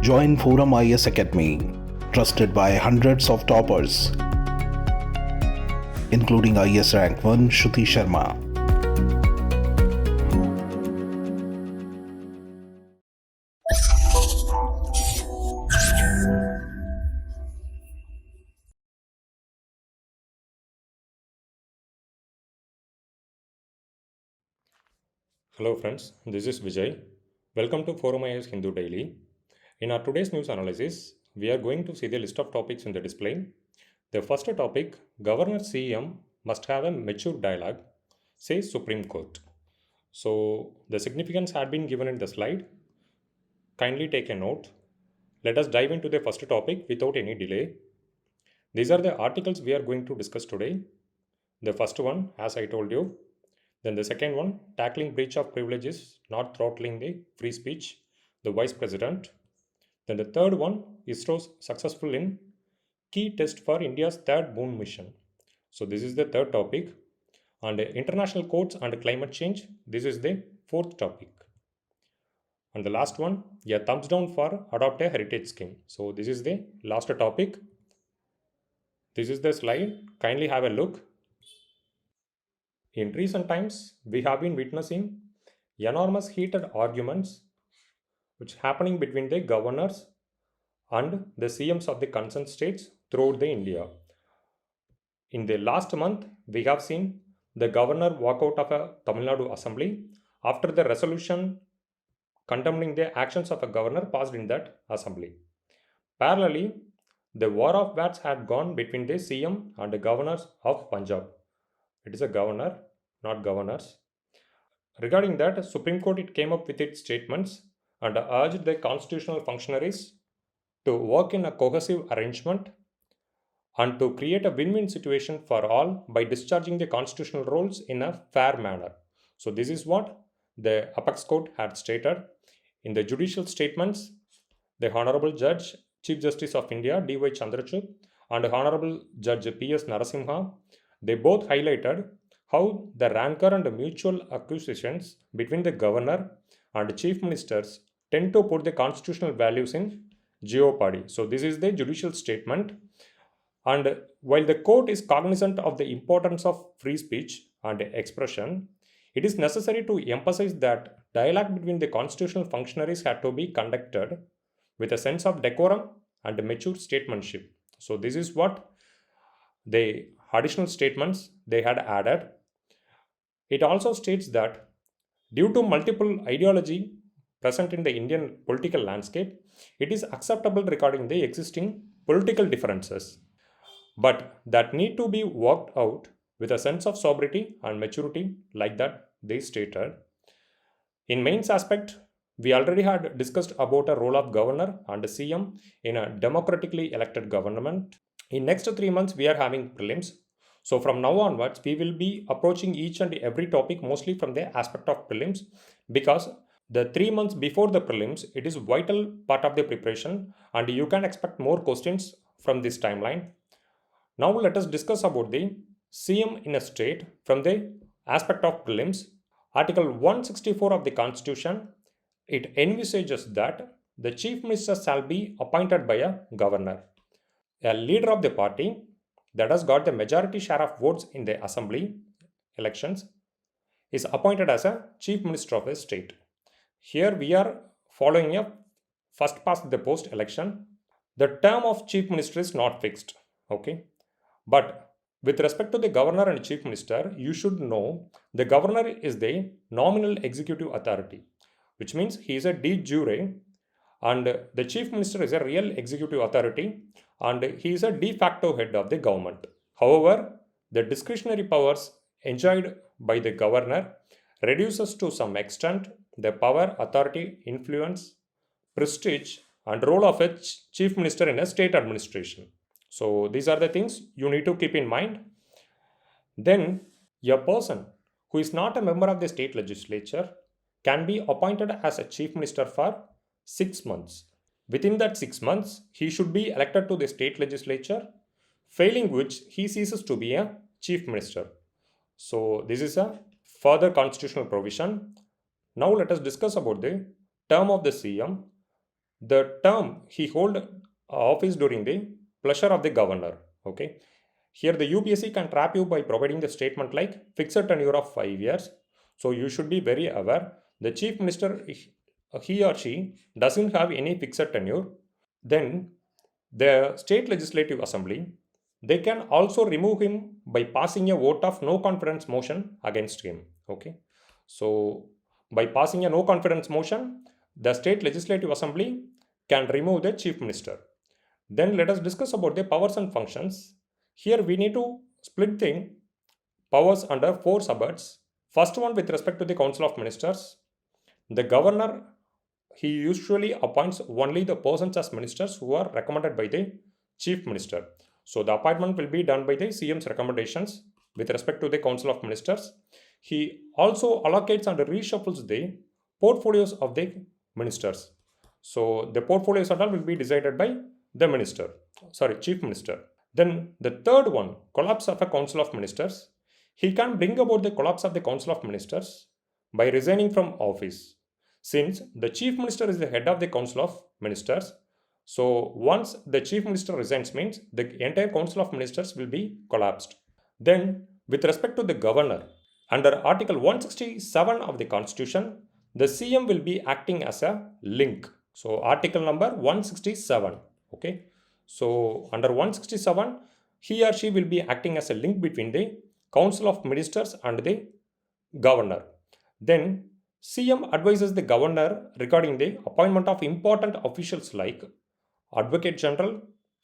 Join ForumIAS Academy, trusted by hundreds of toppers, including IAS Rank 1 Shruti Sharma. Hello friends, this is Vijay. Welcome to ForumIAS Hindu Daily. In our today's news analysis, we are going to see the list of topics in the display. The first topic, Governor CM must have a mature dialogue, says Supreme Court. So the significance had been given in the slide. Kindly take a note. Let us dive into the first topic without any delay. These are the articles we are going to discuss today. The first one, as I told you, then the second one, tackling breach of privileges, not throttling the free speech, the Vice President. Then the third one, ISRO's successful in key test for India's third moon mission. So this is the third topic. And international courts and climate change, this is the fourth topic. And the last one, yeah, thumbs down for adopt a heritage scheme. So this is the last topic. This is the slide. Kindly have a look. In recent times, we have been witnessing enormous heated arguments which happening between the governors and the CMs of the concerned states throughout the India. In the last month, we have seen the governor walk out of a Tamil Nadu assembly after the resolution condemning the actions of a governor passed in that assembly. Parallelly, the war of words had gone between the CM and the governors of Punjab. It is a governor, not governors. Regarding that, Supreme Court it came up with its statements and urged the constitutional functionaries to work in a cohesive arrangement and to create a win-win situation for all by discharging the constitutional roles in a fair manner. So this is what the Apex Court had stated. In the judicial statements, the Honorable Judge, Chief Justice of India, D.Y. Chandrachud, and Honorable Judge P.S. Narasimha, they both highlighted how the rancor and mutual accusations between the governor and chief ministers tend to put the constitutional values in jeopardy. So this is the judicial statement. And while the court is cognizant of the importance of free speech and expression, it is necessary to emphasize that dialogue between the constitutional functionaries had to be conducted with a sense of decorum and mature statesmanship. So this is what the additional statements they had added. It also states that due to multiple ideology present in the Indian political landscape, it is acceptable regarding the existing political differences, but that need to be worked out with a sense of sobriety and maturity, like that they stated. In mains aspect, we already had discussed about a role of governor and CM in a democratically elected government. In next 3 months, we are having prelims. So from now onwards, we will be approaching each and every topic mostly from the aspect of prelims, because the 3 months before the prelims, it is vital part of the preparation and you can expect more questions from this timeline. Now let us discuss about the CM in a state from the aspect of prelims. Article 164 of the Constitution, it envisages that the chief minister shall be appointed by a governor. A leader of the party that has got the majority share of votes in the assembly elections is appointed as a chief minister of a state. Here we are following a first past the post election. The term of chief minister is not fixed. Okay. But with respect to the governor and chief minister, you should know the governor is the nominal executive authority, which means he is a de jure, and the chief minister is a real executive authority and he is a de facto head of the government. However, the discretionary powers enjoyed by the governor reduces to some extent the power, authority, influence, prestige, and role of a chief minister in a state administration. So these are the things you need to keep in mind. Then a person who is not a member of the state legislature can be appointed as a chief minister for 6 months. Within that 6 months, he should be elected to the state legislature, failing which he ceases to be a chief minister. So this is a further constitutional provision. Now let us discuss about the term of the CM. the term he hold office during the pleasure of the governor. Okay. Here the UPSC can trap you by providing the statement like fixed tenure of 5 years. So you should be very aware. The chief minister, he or she doesn't have any fixed tenure. Then the state legislative assembly, they can also remove him by passing a vote of no confidence motion against him. Okay. So by passing a no confidence motion, the state legislative assembly can remove the chief minister. Then let us discuss about the powers and functions. Here we need to split the powers under 4 subheads. First one with respect to the Council of Ministers. The governor, he usually appoints only the persons as ministers who are recommended by the chief minister. So the appointment will be done by the CM's recommendations with respect to the Council of Ministers. He also allocates and reshuffles the portfolios of the ministers. So the portfolios and all will be decided by the chief minister. Then the third one, collapse of a Council of Ministers. He can bring about the collapse of the Council of Ministers by resigning from office. Since the chief minister is the head of the Council of Ministers, so once the chief minister resigns means the entire Council of Ministers will be collapsed. Then with respect to the governor, under Article 167 of the Constitution, the CM will be acting as a link. So article number 167. Okay. So under 167, he or she will be acting as a link between the Council of Ministers and the governor. Then CM advises the governor regarding the appointment of important officials like Advocate General,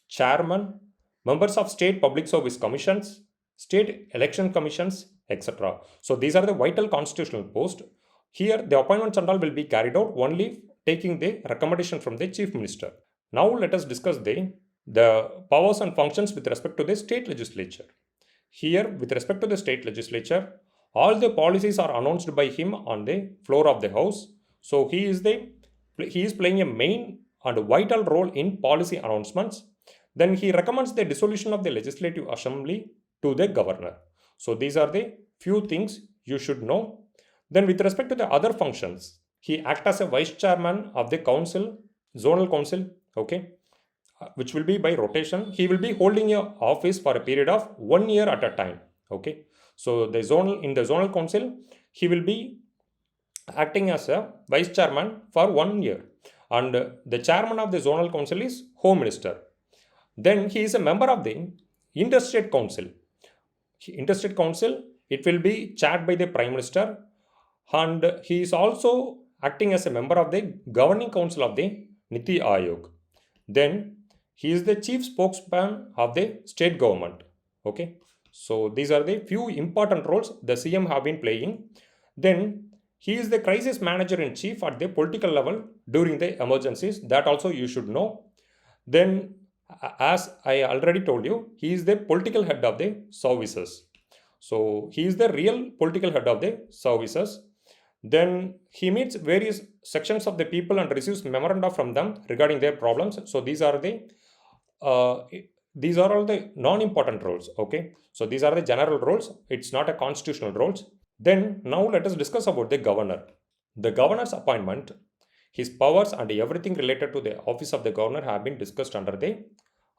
Chairman, members of State Public Service Commissions, State Election Commissions, etc. So these are the vital constitutional posts. Here the appointments and all will be carried out only taking the recommendation from the Chief Minister. Now let us discuss the powers and functions with respect to the state legislature. Here with respect to the state legislature, all the policies are announced by him on the floor of the house. So he is playing a main and vital role in policy announcements. Then he recommends the dissolution of the legislative assembly to the governor. So these are the few things you should know. Then with respect to the other functions, he acts as a vice chairman of the council, zonal council, okay, which will be by rotation. He will be holding a office for a period of 1 year at a time. Okay. So in the zonal council, he will be acting as a vice chairman for 1 year. And the chairman of the zonal council is Home Minister. Then he is a member of the interstate council. Interstate council, it will be chaired by the Prime Minister. And he is also acting as a member of the governing council of the Niti Aayog. Then he is the chief spokesman of the state government. Okay. So these are the few important roles the CM have been playing. Then he is the crisis manager in chief at the political level during the emergencies. That also you should know. Then as I already told you, he is the political head of the services. So he is the real political head of the services. Then he meets various sections of the people and receives memoranda from them regarding their problems. So these are all the non-important roles. Okay. So these are the general roles. It's not a constitutional roles. Then now let us discuss about the governor. The governor's appointment, his powers and everything related to the office of the governor have been discussed under the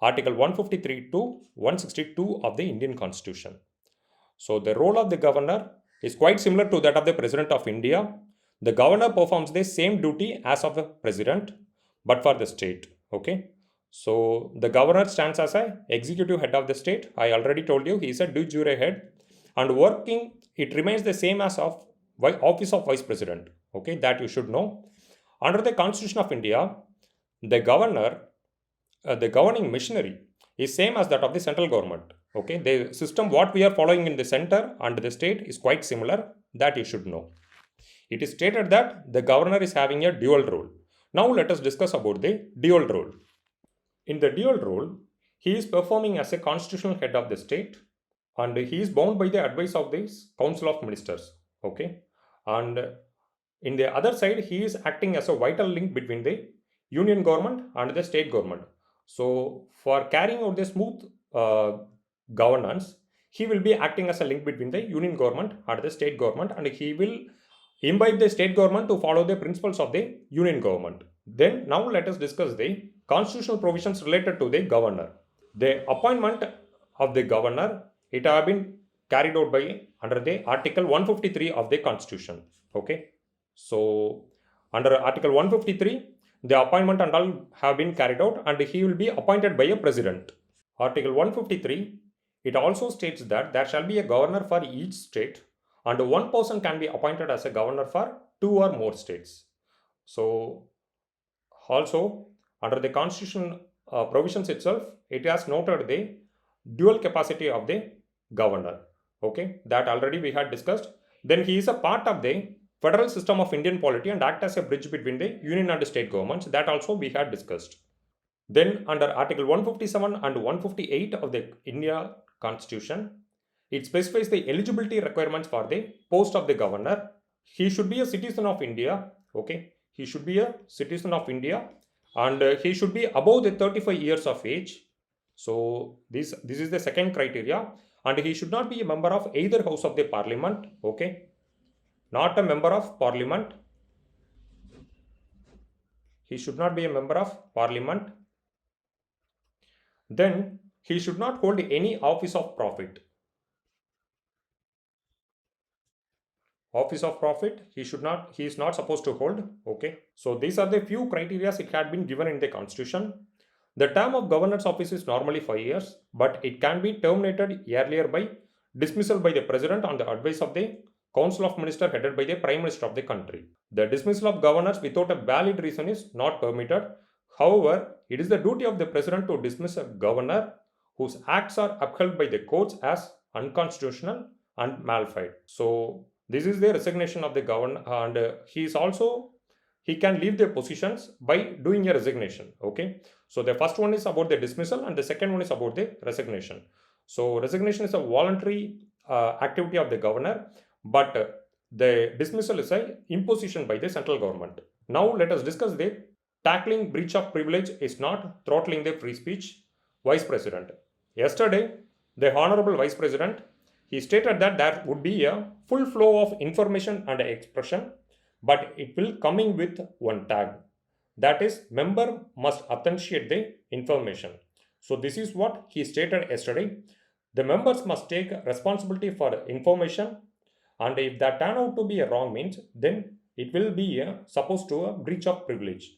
Article 153 to 162 of the Indian Constitution. So the role of the governor is quite similar to that of the President of India. The governor performs the same duty as of the president, but for the state. Okay. So the governor stands as an executive head of the state. I already told you he is a de jure head, and working it remains the same as of office of vice president. Okay, that you should know. Under the Constitution of India, the governor, the governing machinery is same as that of the central government. Okay, the system what we are following in the center and the state is quite similar. That you should know. It is stated that the governor is having a dual role. Now let us discuss about the dual role. In the dual role, he is performing as a constitutional head of the state, and he is bound by the advice of the Council of Ministers. Okay, and in the other side, he is acting as a vital link between the union government and the state government. So for carrying out the smooth governance, he will be acting as a link between the union government and the state government, and he will imbibe the state government to follow the principles of the union government. Then now let us discuss the constitutional provisions related to the governor. The appointment of the governor, it have been carried out by under the Article 153 of the Constitution. Okay, so under Article 153, the appointment and all have been carried out, and he will be appointed by a president. Article 153, it also states that there shall be a governor for each state, and one person can be appointed as a governor for 2 or more states. So also under the constitution provisions itself, it has noted the dual capacity of the governor. Okay, that already we had discussed. Then he is a part of the federal system of Indian polity and act as a bridge between the union and state governments. That also we had discussed. Then under Article 157 and 158 of the India Constitution, it specifies the eligibility requirements for the post of the governor. He should be a citizen of India. Okay, he should be a citizen of India, and he should be above the 35 years of age. So this is the second criteria, and he should not be a member of either house of the parliament. Okay, not a member of parliament. He should not be a member of parliament. Then he should not hold any office of profit. Office of profit, he is not supposed to hold. Okay, so these are the few criteria it had been given in the constitution. The term of governor's office is normally 5 years, but it can be terminated earlier by dismissal by the president on the advice of the council of ministers headed by the prime minister of the country. The dismissal of governors without a valid reason is not permitted. However, it is the duty of the president to dismiss a governor whose acts are upheld by the courts as unconstitutional and malfide. So this is the resignation of the governor, and he can leave their positions by doing a resignation. Okay, so the first one is about the dismissal, and the second one is about the resignation. So resignation is a voluntary activity of the governor, but the dismissal is a imposition by the central government. Now let us discuss the tackling breach of privilege is not throttling the free speech. Vice President. Yesterday, the Honorable Vice President, he stated that there would be a full flow of information and expression, but it will coming with one tag. That is, member must authenticate the information. So this is what he stated yesterday. The members must take responsibility for information, and if that turn out to be a wrong means, then it will be supposed to a breach of privilege.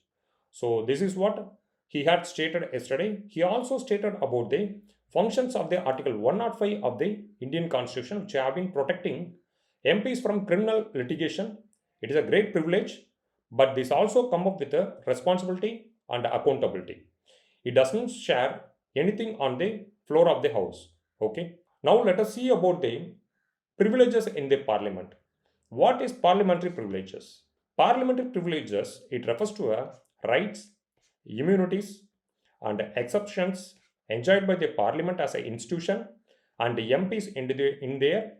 So this is what he had stated yesterday. He also stated about the functions of the Article 105 of the Indian Constitution, which have been protecting MPs from criminal litigation. It is a great privilege, but this also come up with a responsibility and accountability. It doesn't share anything on the floor of the house. Okay. Now let us see about the privileges in the parliament. What is parliamentary privileges? Parliamentary privileges, it refers to rights, immunities, and exceptions enjoyed by the parliament as an institution and the MPs in their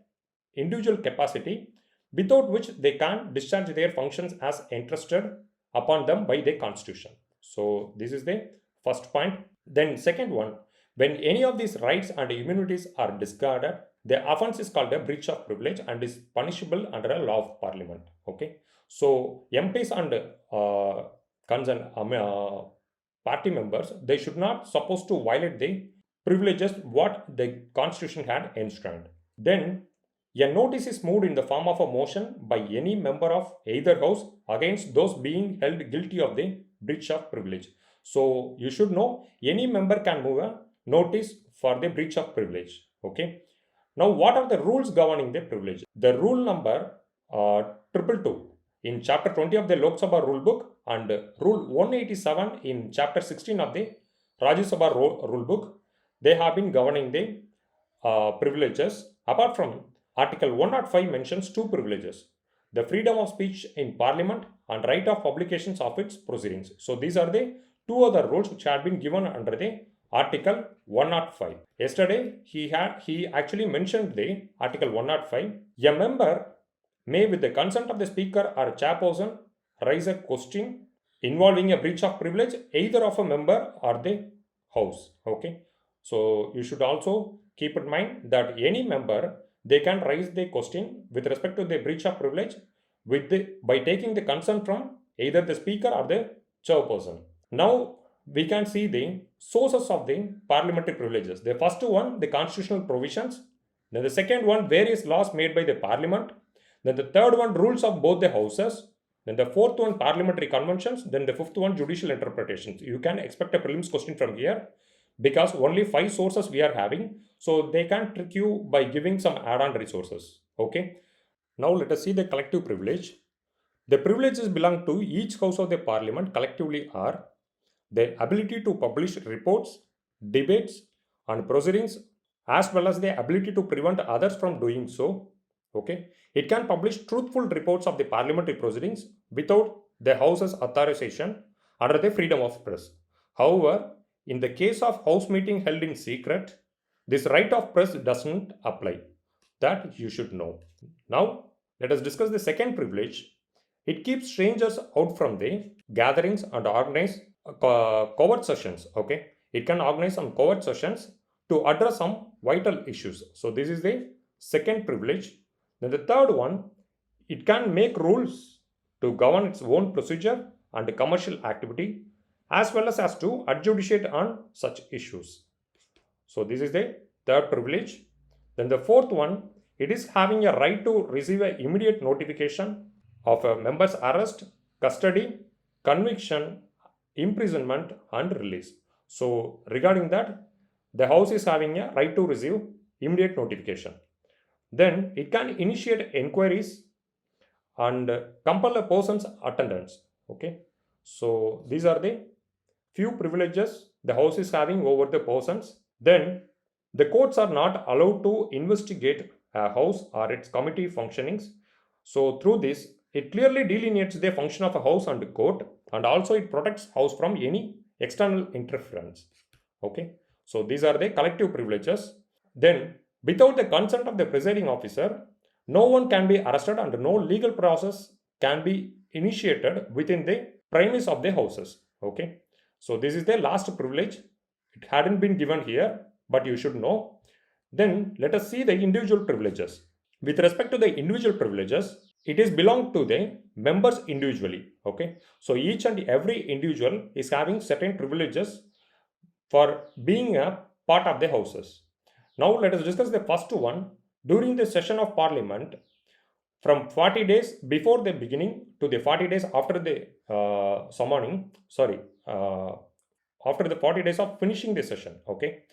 individual capacity, without which they can't discharge their functions as entrusted upon them by the constitution. So this is the first point. Then second one, when any of these rights and immunities are discarded, the offense is called a breach of privilege and is punishable under a law of parliament. Okay, so MPs and concerned party members, they should not supposed to violate the privileges what the constitution had enshrined. Then a notice is moved in the form of a motion by any member of either house against those being held guilty of the breach of privilege. So you should know any member can move a notice for the breach of privilege. Okay. Now what are the rules governing the privilege? The rule number 222 in chapter 20 of the Lok Sabha rule book and rule 187 in chapter 16 of the Rajya Sabha rule book, they have been governing the privileges. Apart from Article 105 mentions two privileges: the freedom of speech in parliament and right of publications of its proceedings. So these are the two other rules which had been given under the Article 105. Yesterday he actually mentioned the Article 105. A member may, with the consent of the speaker or chairperson, raise a question involving a breach of privilege either of a member or the house. Okay, so you should also keep in mind that any member, they can raise the question with respect to the breach of privilege by taking the consent from either the speaker or the chairperson. Now we can see the sources of the parliamentary privileges. The first one, the constitutional provisions. Then the second one, various laws made by the parliament. Then the third one, rules of both the houses. Then the fourth one, parliamentary conventions. Then the fifth one, judicial interpretations. You can expect a prelims question from here because only 5 sources we are having. So they can trick you by giving some add-on resources. Okay. Now let us see the collective privilege. The privileges belong to each house of the parliament collectively are the ability to publish reports, debates, and proceedings, as well as the ability to prevent others from doing so. Okay. It can publish truthful reports of the parliamentary proceedings without the House's authorization under the freedom of press. However, in the case of House meeting held in secret, this right of press doesn't apply. That you should know. Now, let us discuss the second privilege. It keeps strangers out from the gatherings and organize covert sessions. Okay, it can organize some covert sessions to address some vital issues. So this is the second privilege. Then the third one, it can make rules to govern its own procedure and commercial activity, as well as to adjudicate on such issues. So this is the third privilege. Then the fourth one, it is having a right to receive an immediate notification of a member's arrest, custody, conviction, imprisonment, and release. So regarding that, the House is having a right to receive immediate notification. Then it can initiate inquiries and compel a person's attendance. Okay, so these are the few privileges the House is having over the persons. Then the courts are not allowed to investigate a House or its committee functionings. So through this, it clearly delineates the function of a House and court, and also it protects House from any external interference. Okay, so these are the collective privileges. Then, without the consent of the presiding officer, no one can be arrested and no legal process can be initiated within the premise of the houses. Okay, so this is the last privilege. It hadn't been given here, but you should know. Then let us see the individual privileges. With respect to the individual privileges, it is belong to the members individually. Okay, so each and every individual is having certain privileges for being a part of the houses. Now let us discuss the first one. During the session of parliament, from 40 days before the beginning to the 40 days after the summoning, after the 40 days of finishing the session, okay,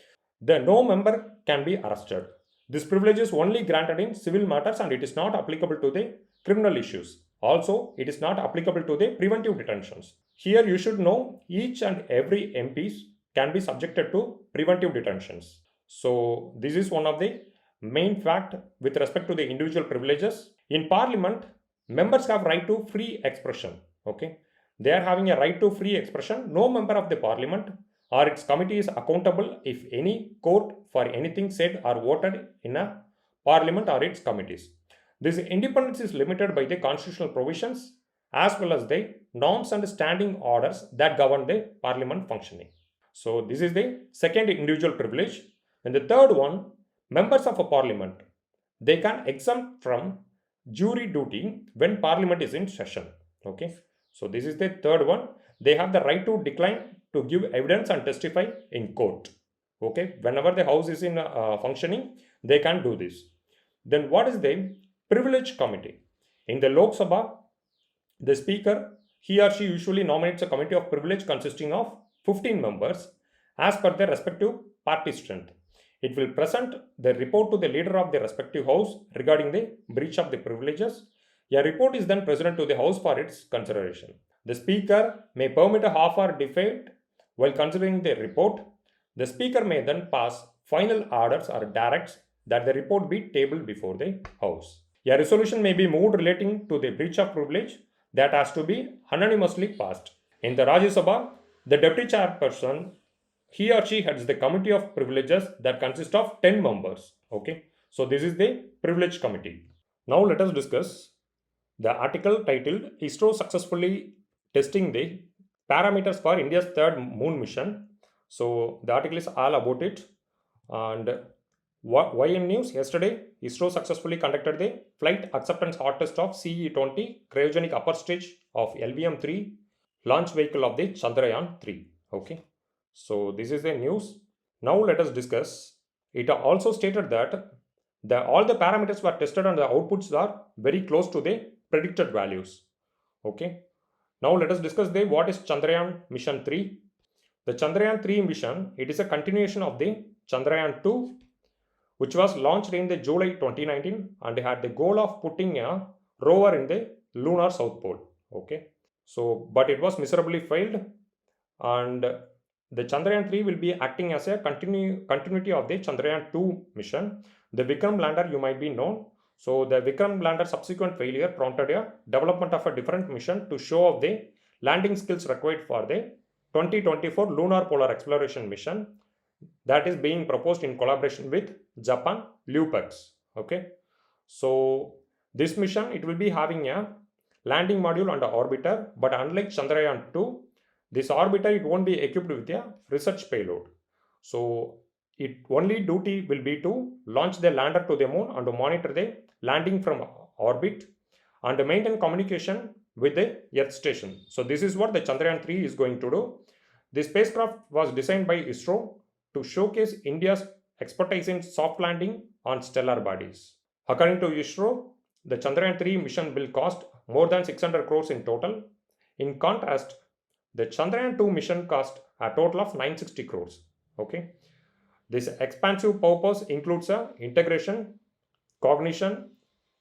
no member can be arrested. This privilege is only granted in civil matters and it is not applicable to the criminal issues. Also, it is not applicable to the preventive detentions. Here you should know each and every MPs can be subjected to preventive detentions. So this is one of the main fact with respect to the individual privileges. In parliament, members have right to free expression. Okay, they are having a right to free expression. No member of the parliament or its committee is accountable if any court for anything said or voted in a parliament or its committees. This independence is limited by the constitutional provisions as well as the norms and standing orders that govern the parliament functioning. So this is the second individual privilege. And the third one, members of a parliament, they can exempt from jury duty when parliament is in session. Okay, so this is the third one. They have the right to decline to give evidence and testify in court. Okay, whenever the house is in functioning, they can do this. Then what is the privilege committee? In the Lok Sabha, the speaker, he or she usually nominates a committee of privilege consisting of 15 members as per their respective party strength. It will present the report to the leader of the respective house regarding the breach of the privileges. A report is then presented to the house for its consideration. The speaker may permit a half-hour debate while considering the report. The speaker may then pass final orders or directs that the report be tabled before the house. A resolution may be moved relating to the breach of privilege that has to be unanimously passed. In the Rajya Sabha, the deputy chairperson, he or she heads the committee of privileges that consists of 10 members. Okay, so this is the privilege committee. Now let us discuss the article titled ISRO successfully testing the parameters for India's third moon mission. So the article is all about it, and Why in news? Yesterday, ISRO successfully conducted the flight acceptance hot test of CE-20 cryogenic upper stage of LVM-3 launch vehicle of the Chandrayaan-3. Okay, so this is the news. Now let us discuss. It also stated that all the parameters were tested and the outputs are very close to the predicted values. Okay, now let us discuss what is Chandrayaan mission 3. The Chandrayaan 3 mission, it is a continuation of the Chandrayaan 2, which was launched in the July 2019 and had the goal of putting a rover in the lunar south pole. Okay, so but it was miserably failed, and the Chandrayaan 3 will be acting as a continuity of the Chandrayaan 2 mission. The Vikram lander, you might be known. So the Vikram lander subsequent failure prompted a development of a different mission to show off the landing skills required for the 2024 lunar polar exploration mission that is being proposed in collaboration with Japan UPSC. Okay, so this mission, it will be having a landing module and an orbiter, but unlike Chandrayaan 2, this orbiter, it won't be equipped with a research payload. So it only duty will be to launch the lander to the moon and to monitor the landing from orbit and maintain communication with the Earth station. So this is what the Chandrayaan 3 is going to do. This spacecraft was designed by ISRO to showcase India's expertise in soft landing on stellar bodies. According to ISRO, the Chandrayaan 3 mission will cost more than 600 crores in total. In contrast, the Chandrayaan 2 mission cost a total of 960 crores. Okay, this expansive purpose includes a integration, cognition,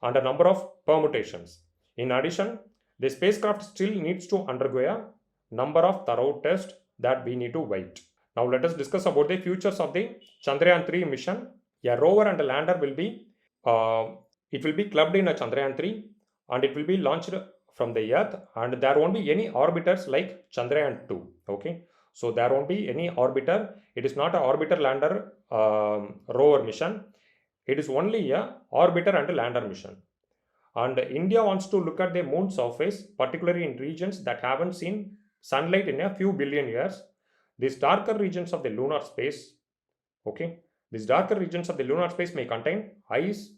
and a number of permutations. In addition, the spacecraft still needs to undergo a number of thorough tests that we need to wait. Now let us discuss about the futures of the Chandrayaan 3 mission. A rover and a lander will be clubbed in a Chandrayaan 3 and it will be launched from the Earth, and there won't be any orbiters like Chandrayaan 2. Okay, so there won't be any orbiter. It is not an orbiter lander rover mission. It is only a orbiter and a lander mission. And India wants to look at the moon surface, particularly in regions that haven't seen sunlight in a few billion years. These darker regions of the lunar space, okay, these darker regions of the lunar space may contain ice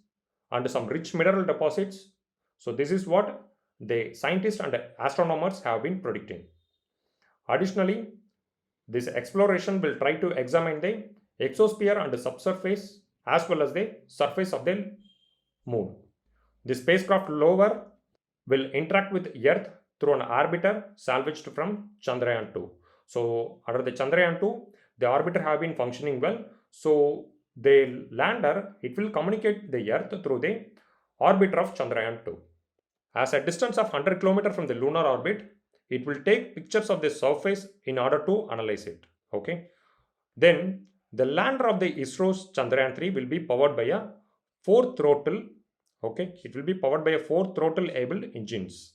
and some rich mineral deposits. So this is what the scientists and astronomers have been predicting. Additionally, this exploration will try to examine the exosphere and the subsurface as well as the surface of the moon. The spacecraft rover will interact with Earth through an orbiter salvaged from Chandrayaan 2. So under the Chandrayaan 2, the orbiter have been functioning well. So the lander, it will communicate the Earth through the orbiter of Chandrayaan 2. As a distance of 100 km from the lunar orbit, it will take pictures of the surface in order to analyze it. Okay. Then the lander of the ISRO's Chandrayaan 3 will be powered by a 4-throttle. Okay, it will be powered by a 4-throttle able engines.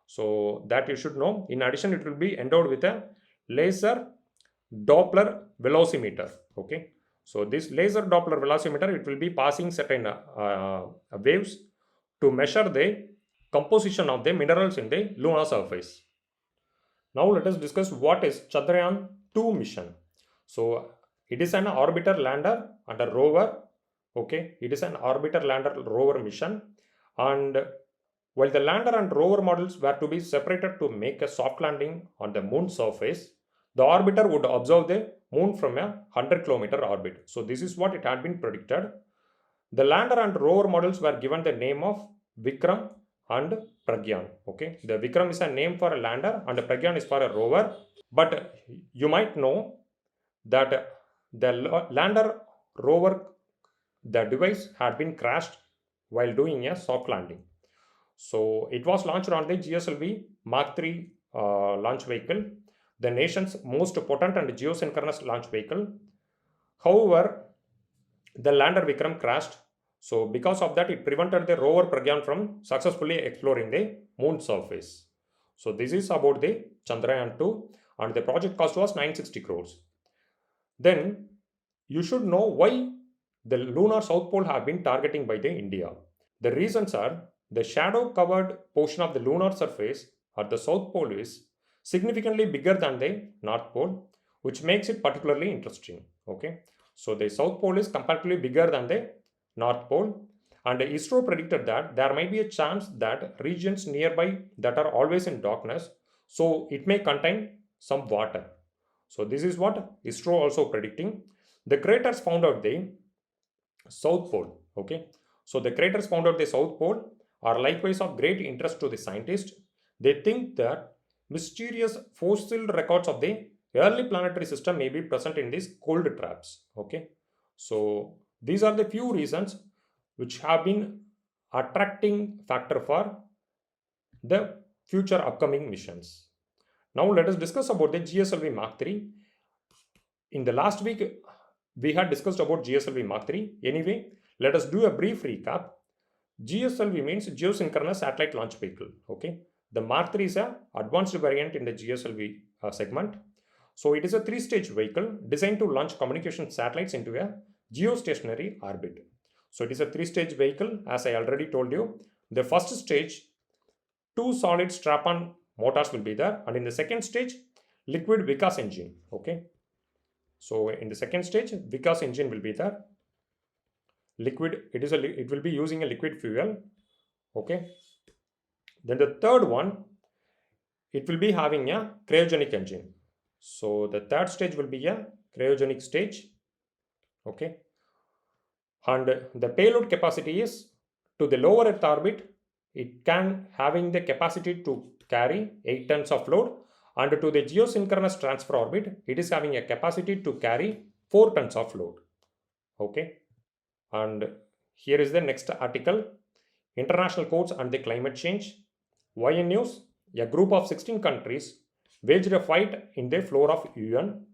So that you should know. In addition, it will be endowed with a laser Doppler velocimeter. Okay, so this laser Doppler velocimeter, it will be passing certain waves to measure the composition of the minerals in the lunar surface. Now let us discuss what is Chandrayaan 2 mission. So it is an orbiter lander and a rover. Okay, it is an orbiter lander rover mission, and while the lander and rover models were to be separated to make a soft landing on the moon surface, the orbiter would observe the moon from a 100-kilometer orbit. So this is what it had been predicted. The lander and rover models were given the name of Vikram and Pragyan. Okay, the Vikram is a name for a lander and Pragyan is for a rover. But you might know that the lander rover, the device had been crashed while doing a soft landing. So it was launched on the GSLV Mark III launch vehicle, the nation's most potent and geosynchronous launch vehicle. However, the lander Vikram crashed. So because of that, it prevented the rover Pragyan from successfully exploring the moon surface. So this is about the Chandrayaan 2, and the project cost was 960 crores. Then you should know why the lunar south pole have been targeting by the India. The reasons are the shadow covered portion of the lunar surface at the south pole is significantly bigger than the north pole, which makes it particularly interesting. Okay, So the South Pole is comparatively bigger than the North Pole, and ISRO predicted that there might be a chance that regions nearby that are always in darkness, so it may contain some water. So this is what ISRO also predicting. The craters found out the South Pole. Okay, so the craters found out the South Pole are likewise of great interest to the scientists. They think that mysterious fossil records of the early planetary system may be present in these cold traps. Okay, so these are the few reasons which have been attracting factor for the future upcoming missions. Now let us discuss about the GSLV Mark 3. In the last week, we had discussed about GSLV Mark 3. Anyway, let us do a brief recap. GSLV means Geosynchronous Satellite Launch Vehicle. Okay, the Mark 3 is a advanced variant in the GSLV segment. So it is a 3-stage vehicle designed to launch communication satellites into a geostationary orbit. So it is a 3-stage vehicle, as I already told you. The first stage, 2 solid strap-on motors will be there, and in the second stage, liquid Vikas engine. Okay, so in the second stage, Vikas engine will be there. Liquid, it will be using a liquid fuel. Okay, then the third one, it will be having a cryogenic engine. So the third stage will be a cryogenic stage. Okay, and the payload capacity is to the lower Earth orbit, it can having the capacity to carry 8 tons of load, and to the geosynchronous transfer orbit, it is having a capacity to carry 4 tons of load. Okay, and here is the next article. International courts and the climate change. YN News, a group of 16 countries waged a fight in the floor of UN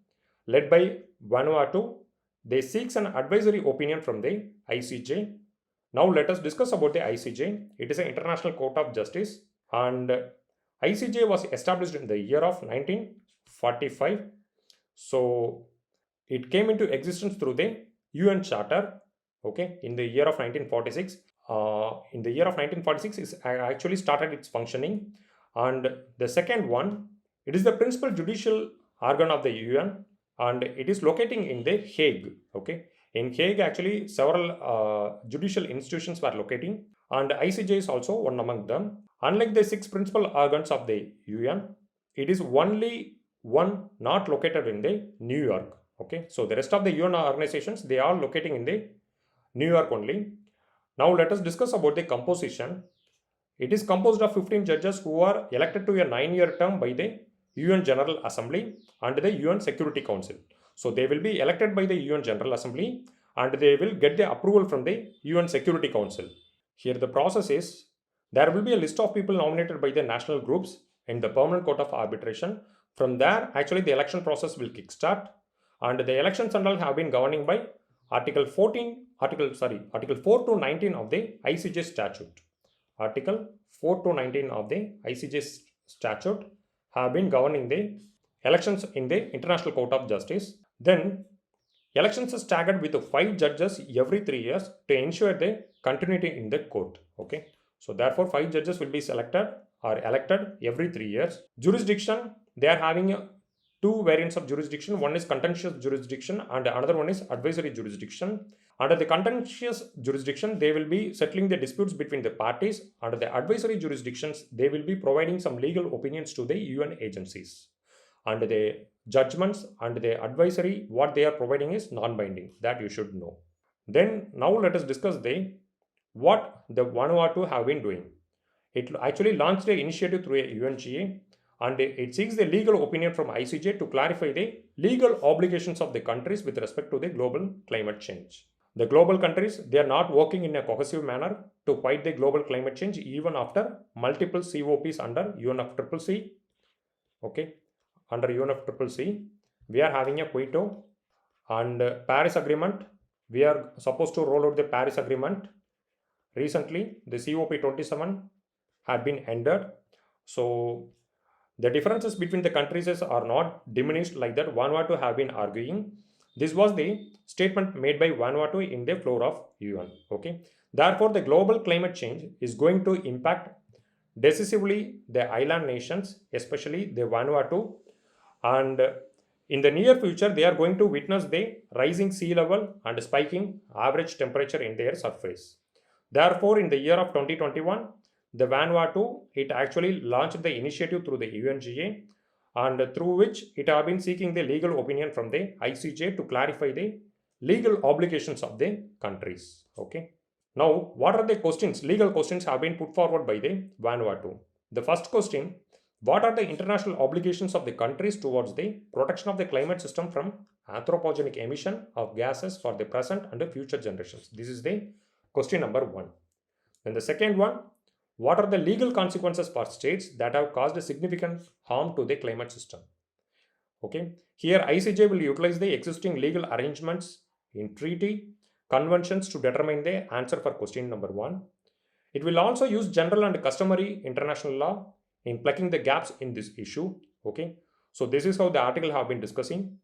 led by Vanuatu. They seek an advisory opinion from the ICJ. Now let us discuss about the ICJ. It is an International Court of Justice, and ICJ was established in the year of 1945. So it came into existence through the UN Charter. Okay, in the year of 1946. In the year of 1946, it actually started its functioning. And the second one, it is the principal judicial organ of the UN, and it is locating in the Hague. Okay, in Hague, actually, several judicial institutions were locating, and ICJ is also one among them. Unlike the 6 principal organs of the UN, it is only one not located in the New York. Okay, so the rest of the UN organizations, they are locating in the New York only. Now let us discuss about the composition. It is composed of 15 judges who are elected to a 9-year term by the UN General Assembly and the UN Security Council. So they will be elected by the UN General Assembly and they will get the approval from the UN Security Council. Here the process is, there will be a list of people nominated by the national groups in the Permanent Court of Arbitration. From there, actually the election process will kickstart, and the elections and all have been governing by Article 4 to 19 of the ICJ statute. Article 4 to 19 of the ICJ statute have been governing the elections in the International Court of Justice. Then elections are staggered with 5 judges every 3 years to ensure the continuity in the court. Okay, so therefore 5 judges will be selected or elected every 3 years. Jurisdiction, they are having 2 variants of jurisdiction. One is contentious jurisdiction and another one is advisory jurisdiction. Under the contentious jurisdiction, they will be settling the disputes between the parties. Under the advisory jurisdictions, they will be providing some legal opinions to the UN agencies. And the judgments and the advisory, what they are providing is non-binding. That you should know. Then now let us discuss what the Vanuatu have been doing. It actually launched the initiative through a UNGA, and it seeks the legal opinion from ICJ to clarify the legal obligations of the countries with respect to the global climate change. The global countries, they are not working in a cohesive manner to fight the global climate change even after multiple COPs under UNFCCC. Okay, under UNFCCC, we are having a Quito and Paris Agreement. We are supposed to roll out the Paris Agreement. Recently, the COP27 had been ended. So the differences between the countries are not diminished like that Vanuatu have been arguing. This was the statement made by Vanuatu in the floor of UN. Okay. Therefore, the global climate change is going to impact decisively the island nations, especially the Vanuatu, and In the near future, they are going to witness the rising sea level and spiking average temperature in their surface. Therefore, in the year of 2021, the Vanuatu, it actually launched the initiative through the UNGA, and through which it have been seeking the legal opinion from the ICJ to clarify the legal obligations of the countries. Okay. Now, what are the questions? Legal questions have been put forward by the Vanuatu. The first question: what are the international obligations of the countries towards the protection of the climate system from anthropogenic emission of gases for the present and the future generations? This is the question number 1. Then the second one: what are the legal consequences for states that have caused a significant harm to the climate system? Okay, here ICJ will utilize the existing legal arrangements in treaty conventions to determine the answer for question number 1. It will also use general and customary international law in plugging the gaps in this issue. Okay, so this is how the article have been discussing.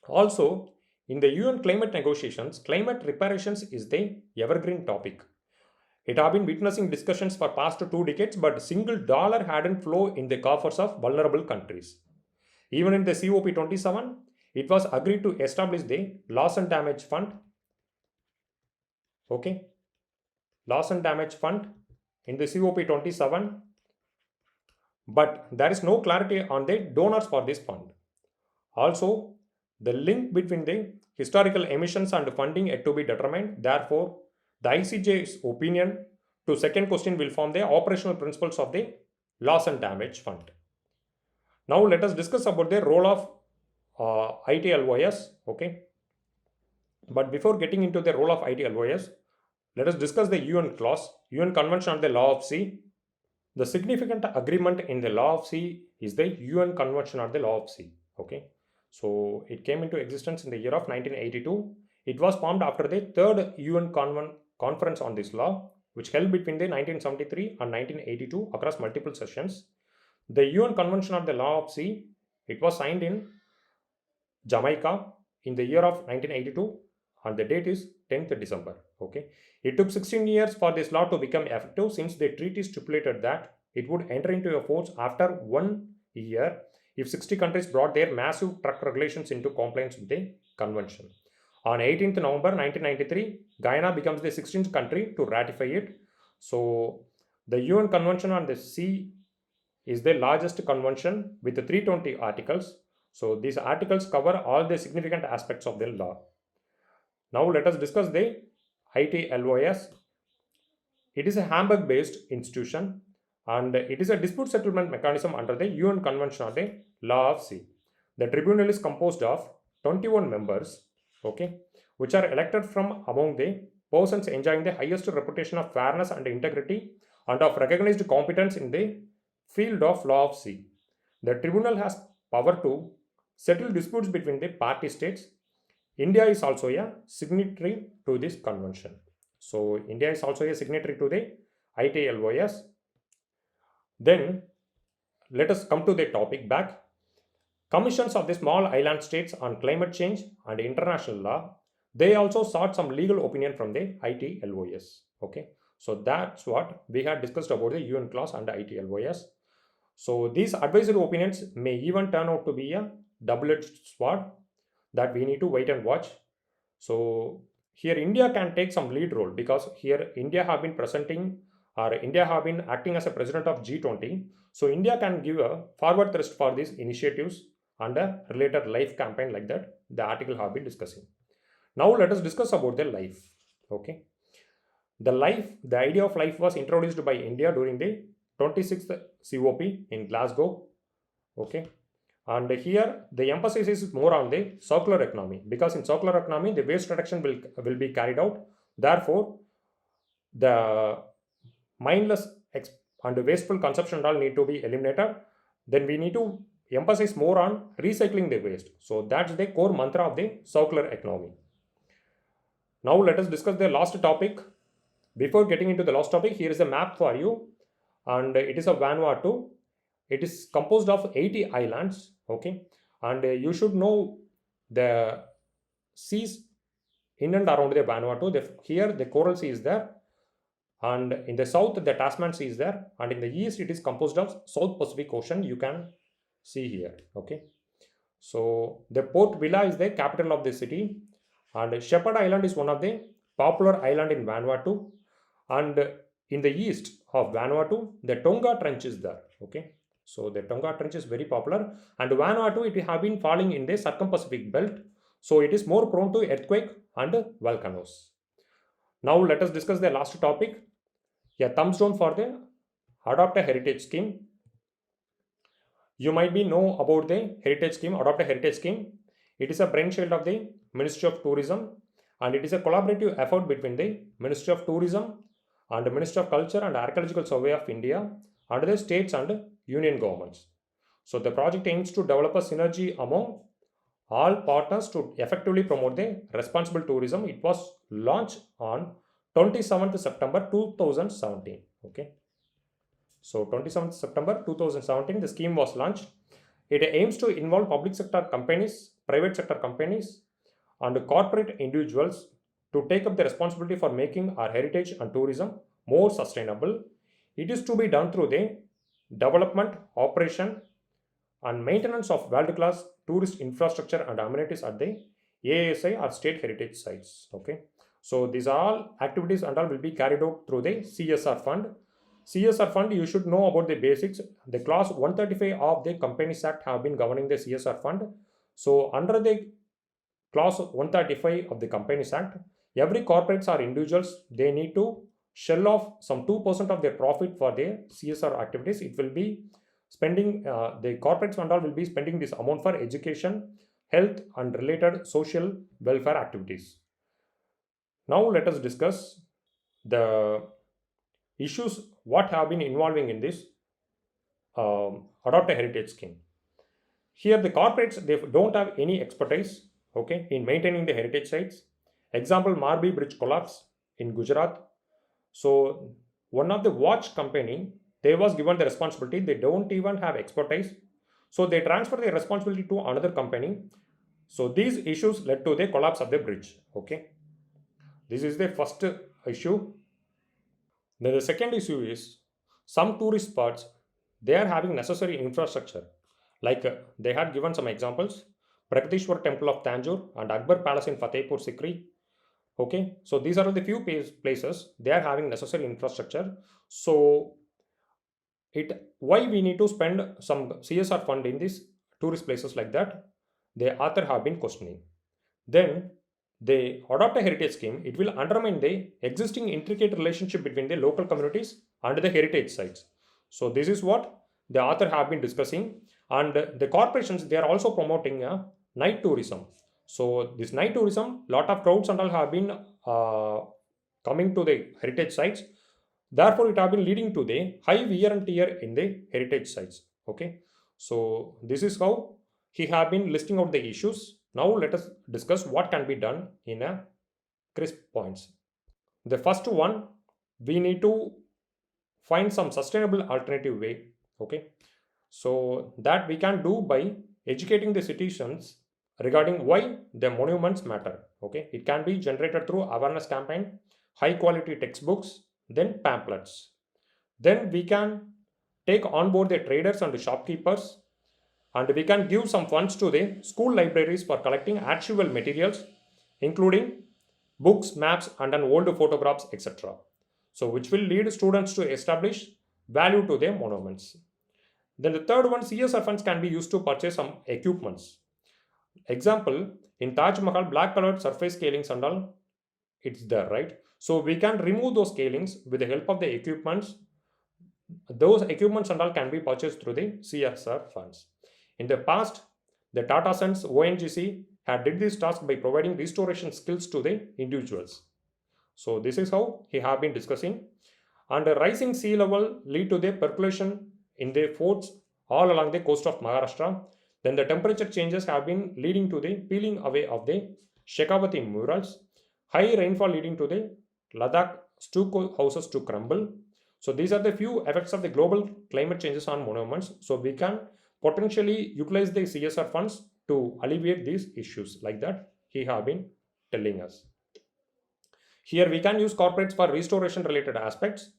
Also, in the UN climate negotiations, climate reparations is the evergreen topic. It have been witnessing discussions for past 2 decades, but single dollar hadn't flowed in the coffers of vulnerable countries. Even in the COP27, it was agreed to establish the loss and damage fund. Okay, loss and damage fund in the COP27, but there is no clarity on the donors for this fund. Also, the link between the historical emissions and funding yet to be determined. Therefore, the ICJ's opinion to second question will form the operational principles of the loss and damage fund. Now let us discuss about the role of ITLOS. Okay, but before getting into the role of ITLOS, let us discuss the UN clause, UN Convention on the Law of Sea. The significant agreement in the Law of Sea is the UN Convention on the Law of Sea. Okay, so it came into existence in the year of 1982. It was formed after the third UN conference on this law, which held between the 1973 and 1982 across multiple sessions. The UN Convention on the Law of Sea, it was signed in Jamaica in the year of 1982, and the date is 10th December. Okay, it took 16 years for this law to become effective, since the treaty stipulated that it would enter into force after 1 year if 60 countries brought their massive truck regulations into compliance with the convention. On 18th November 1993, Guyana becomes the 16th country to ratify it. So the UN Convention on the Sea is the largest convention with 320 articles. So these articles cover all the significant aspects of the law. Now let us discuss the ITLOS. It is a Hamburg-based institution, and it is a dispute settlement mechanism under the UN Convention on the Law of Sea. The tribunal is composed of 21 members, okay, which are elected from among the persons enjoying the highest reputation of fairness and integrity and of recognized competence in the field of law of sea. The tribunal has power to settle disputes between the party states. India is also a signatory to this convention. So India is also a signatory to the ITLOS. Then let us come to the topic back. Commissions of the small island states on climate change and international law, they also sought some legal opinion from the ITLOS. Okay, so that's what we had discussed about the UN clause and the ITLOS. So these advisory opinions may even turn out to be a double-edged sword that we need to wait and watch. So here India can take some lead role, because here India have been presenting, or India have been acting as a president of G20. So India can give a forward thrust for these initiatives and a related life campaign like that the article have been discussing. Now let us discuss about the life. Okay, the idea of life was introduced by India during the 26th COP in Glasgow. Okay, and here the emphasis is more on the circular economy, because in circular economy the waste reduction will be carried out. Therefore, the mindless and wasteful consumption all need to be eliminated. Then we need to emphasize more on recycling the waste. So that's the core mantra of the circular economy. Now let us discuss the last topic. Before getting into the last topic, here is a map for you, and it is of Vanuatu. It is composed of 80 islands. Okay, and you should know the seas in and around the Vanuatu. Here the Coral Sea is there, and in the south the Tasman Sea is there, and in the east it is composed of South Pacific Ocean. You can see here. Okay, So the Port Vila is the capital of the city, and Shepherd Island is one of the popular island in Vanuatu, and in the east of Vanuatu, the Tonga Trench is there. Okay, so the Tonga Trench is very popular, and Vanuatu it have been falling in the circum-Pacific belt, so it is more prone to earthquake and volcanoes. Now let us discuss the last topic. A thumbs down for the Adopt a Heritage Scheme. You might be know about the heritage scheme, Adopt a Heritage Scheme. It is a brainchild of the Ministry of Tourism, and it is a collaborative effort between the Ministry of Tourism and the Ministry of Culture and Archaeological Survey of India and the states and union governments. So the project aims to develop a synergy among all partners to effectively promote the responsible tourism. It was launched on 27th September 2017. Okay. So 27th September 2017, the scheme was launched. It aims to involve public sector companies, private sector companies, and corporate individuals to take up the responsibility for making our heritage and tourism more sustainable. It is to be done through the development, operation, and maintenance of world-class tourist infrastructure and amenities at the ASI or state heritage sites. Okay, so these all activities and all will be carried out through the CSR fund. CSR fund, you should know about the basics. The clause 135 of the Companies Act have been governing the CSR fund. So under the clause 135 of the Companies Act, every corporates or individuals, they need to shell off some 2% of their profit for their CSR activities. It will be spending, the corporates and all will be spending this amount for education, health and related social welfare activities. Now let us discuss the issues what have been involving in this Adopt a Heritage Scheme. Here the corporates, they don't have any expertise, okay, in maintaining the heritage sites. Example, Marbi Bridge collapse in Gujarat. So one of the watch company, they was given the responsibility, they don't even have expertise, so they transfer the responsibility to another company. So these issues led to the collapse of the bridge. Okay, this is the first issue. Then the second issue is some tourist spots, they are having necessary infrastructure. Like they had given some examples, Prakatishwar Temple of Tanjore and Akbar Palace in Fatehpur Sikri. Okay, so these are the few places they are having necessary infrastructure. So why we need to spend some CSR fund in these tourist places like that? The author have been questioning. Then they adopt a heritage scheme, it will undermine the existing intricate relationship between the local communities and the heritage sites. So this is what the author have been discussing. And the corporations, they are also promoting night tourism. So this night tourism, lot of crowds and all have been coming to the heritage sites. Therefore, it have been leading to the high wear and tear in the heritage sites. Okay, so this is how he have been listing out the issues. Now let us discuss what can be done in a crisp points. The first one, we need to find some sustainable alternative way. Okay, so that we can do by educating the citizens regarding why the monuments matter. Okay, it can be generated through awareness campaign, high quality textbooks, then pamphlets. Then we can take on board the traders and the shopkeepers, and we can give some funds to the school libraries for collecting archival materials, including books, maps, and an old photographs, etc. So which will lead students to establish value to their monuments. Then the third one, CSR funds can be used to purchase some equipments. Example, in Taj Mahal, black colored surface scalings and all, it's there, right? So we can remove those scalings with the help of the equipments. Those equipments and all can be purchased through the CSR funds. In the past, the Tata Sons ONGC had did this task by providing restoration skills to the individuals. So this is how he have been discussing. And a rising sea level lead to the percolation in the forts all along the coast of Maharashtra. Then the temperature changes have been leading to the peeling away of the Shekhawati murals. High rainfall leading to the Ladakh stucco houses to crumble. So these are the few effects of the global climate changes on monuments. So we can potentially utilize the CSR funds to alleviate these issues like that he have been telling us. Here we can use corporates for restoration related aspects.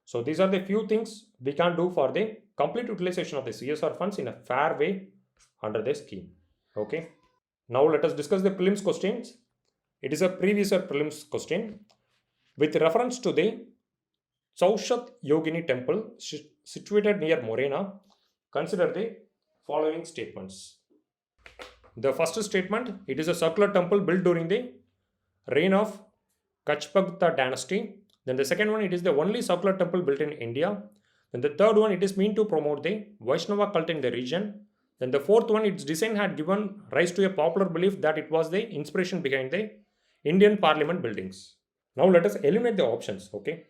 So these are the few things we can do for the complete utilization of the CSR funds in a fair way under the scheme. Okay. Now let us discuss the prelims questions. It is a previous year prelims question. With reference to the Chaushat Yogini temple situated near Morena, consider the following statements. The first statement, it is a circular temple built during the reign of Kachpagta dynasty. Then the second one, it is the only circular temple built in India. Then the third one, it is meant to promote the Vaishnava cult in the region. Then the fourth one, its design had given rise to a popular belief that it was the inspiration behind the Indian parliament buildings. Now let us eliminate the options. Okay.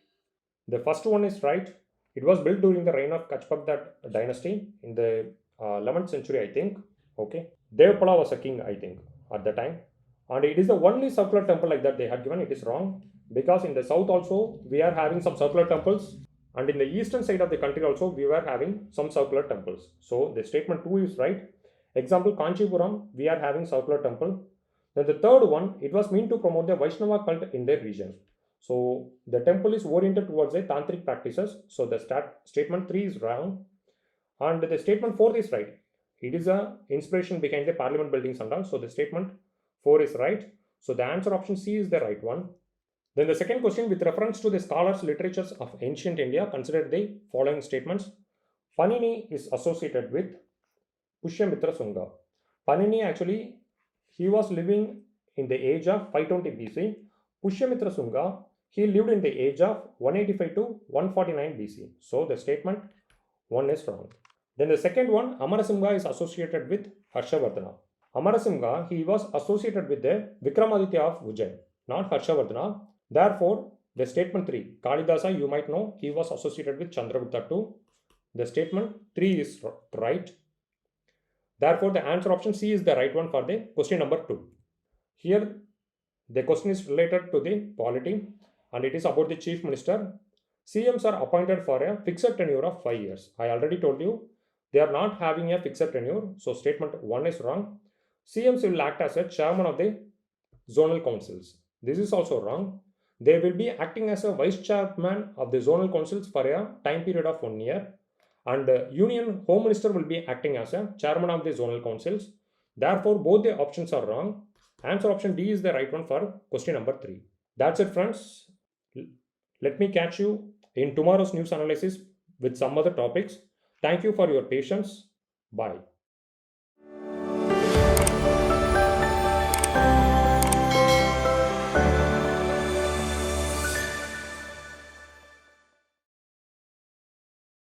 The first one is right. It was built during the reign of Kachpagta dynasty in the 11th century, I think. Okay. Devapala was a king, I think, at the time. And it is the only circular temple like that they had given. It is wrong because in the south also we are having some circular temples, and in the eastern side of the country also we were having some circular temples. So the statement 2 is right. Example, Kanchipuram, we are having circular temple. Then the third one, it was meant to promote the Vaishnava cult in their region. So the temple is oriented towards the tantric practices. So the statement 3 is wrong, and the statement 4 is right. It is a inspiration behind the parliament buildings and all. So the statement 4 is right. So the answer option C is the right one. Then the second question, with reference to the scholars' literatures of ancient India, consider the following statements. Panini is associated with Pushyamitra Sunga. Panini actually, he was living in the age of 520 BC. Pushyamitra Sunga, he lived in the age of 185 to 149 BC. So the statement 1 is wrong. Then the second one, Amarasimha is associated with Harshavardhana. Amarasimha, he was associated with the Vikramaditya of Ujjain, not Harshavardhana. Therefore, the statement 3, Kalidasa, you might know, he was associated with Chandragupta too. The statement 3 is right. Therefore, the answer option C is the right one for the question number 2. Here, the question is related to the polity, and it is about the chief minister. CMs are appointed for a fixed tenure of 5 years. I already told you they are not having a fixed tenure. So statement 1 is wrong. CMs will act as a chairman of the zonal councils. This is also wrong. They will be acting as a vice chairman of the zonal councils for a time period of 1 year. And the Union Home Minister will be acting as a chairman of the zonal councils. Therefore, both the options are wrong. Answer option D is the right one for question number 3. That's it, friends. Let me catch you in tomorrow's news analysis with some other topics. Thank you for your patience. Bye.